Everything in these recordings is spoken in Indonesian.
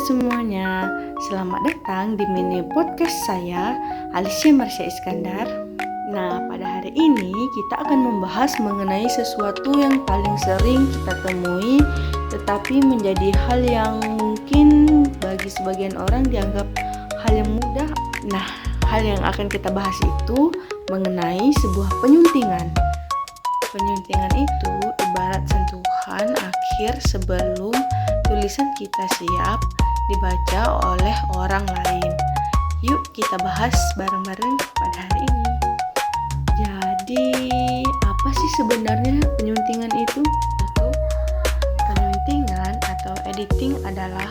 semuanya, selamat datang di mini podcast saya, Alicia Marsha Iskandar. Nah, pada hari ini kita akan membahas mengenai sesuatu yang paling sering kita temui, tetapi menjadi hal yang mungkin bagi sebagian orang dianggap hal yang mudah. Nah, hal yang akan kita bahas itu mengenai sebuah penyuntingan. Penyuntingan itu ibarat sentuhan akhir sebelum tulisan kita siap dibaca oleh orang lain. Yuk kita bahas bareng-bareng pada hari ini. Jadi, apa sih sebenarnya penyuntingan itu? Penyuntingan atau editing adalah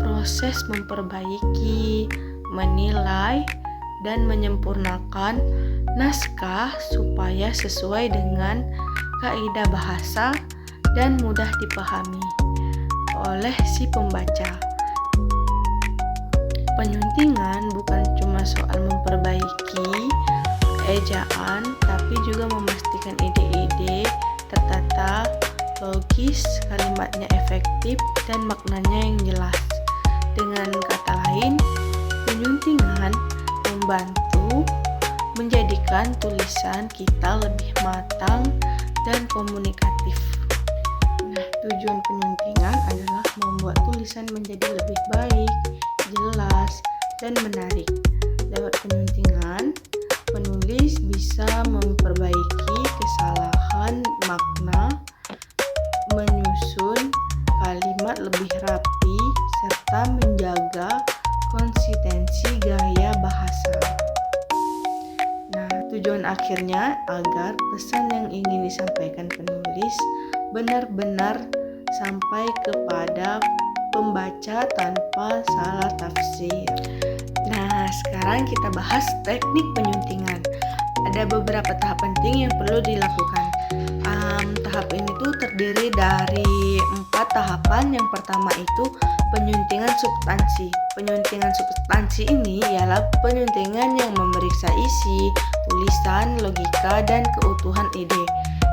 proses memperbaiki, menilai, dan menyempurnakan naskah supaya sesuai dengan kaidah bahasa dan mudah dipahami oleh si pembaca. Penyuntingan bukan cuma soal memperbaiki ejaan, tapi juga memastikan ide-ide tertata, logis, kalimatnya efektif, dan maknanya yang jelas. Dengan kata lain, penyuntingan membantu menjadikan tulisan kita lebih matang dan komunikatif. Nah, tujuan penyuntingan adalah membuat tulisan menjadi lebih baik, jelas, dan menarik. Lewat penyuntingan, penulis bisa memperbaiki kesalahan makna, menyusun kalimat lebih rapi, serta menjaga konsistensi gaya bahasa. Nah, tujuan akhirnya agar pesan yang ingin disampaikan penulis benar-benar sampai kepada pembaca tanpa salah tafsir. Nah, sekarang kita bahas teknik penyuntingan. Ada beberapa tahap penting yang perlu dilakukan. Tahap ini tuh terdiri dari 4 tahapan. Yang pertama itu penyuntingan substansi. Penyuntingan substansi ini ialah penyuntingan yang memeriksa isi, tulisan, logika, dan keutuhan ide.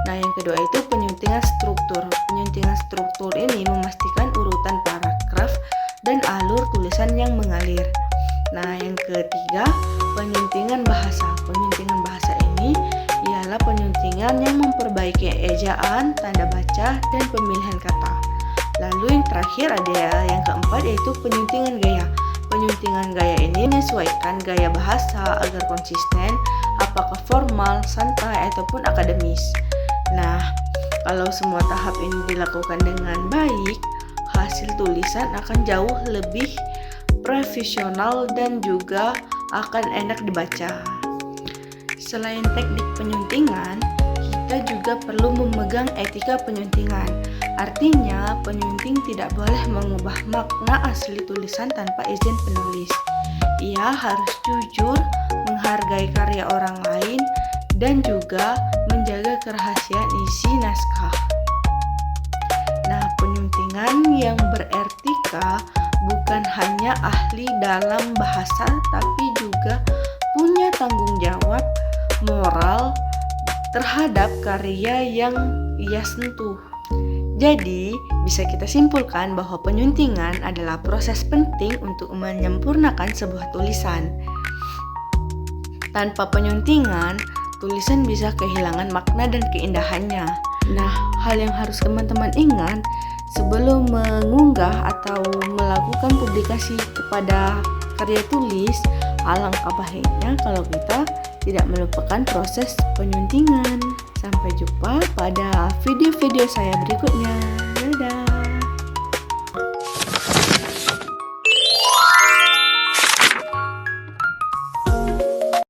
Nah, yang kedua itu penyuntingan struktur. Penyuntingan struktur ini memastikan urutan paragraf dan alur tulisan yang mengalir. Nah, yang ketiga penyuntingan bahasa. Penyuntingan bahasa ini ialah penyuntingan yang memperbaiki ejaan, tanda baca, dan pemilihan kata. Lalu yang terakhir ada yang keempat yaitu penyuntingan gaya. Penyuntingan gaya ini menyesuaikan gaya bahasa agar konsisten, apakah formal, santai, ataupun akademis. Nah, kalau semua tahap ini dilakukan dengan baik, hasil tulisan akan jauh lebih profesional dan juga akan enak dibaca. Selain teknik penyuntingan, kita juga perlu memegang etika penyuntingan. Artinya, penyunting tidak boleh mengubah makna asli tulisan tanpa izin penulis. Ia harus jujur, menghargai karya orang lain, dan juga menjaga kerahasiaan isi naskah. Nah, penyuntingan yang beretika bukan hanya ahli dalam bahasa, tapi juga punya tanggung jawab moral terhadap karya yang ia sentuh. Jadi, bisa kita simpulkan bahwa penyuntingan adalah proses penting untuk menyempurnakan sebuah tulisan. Tanpa penyuntingan, tulisan bisa kehilangan makna dan keindahannya. Nah, hal yang harus teman-teman ingat sebelum mengunggah atau melakukan publikasi kepada karya tulis, alangkah baiknya kalau kita tidak melupakan proses penyuntingan. Sampai jumpa pada video-video saya berikutnya.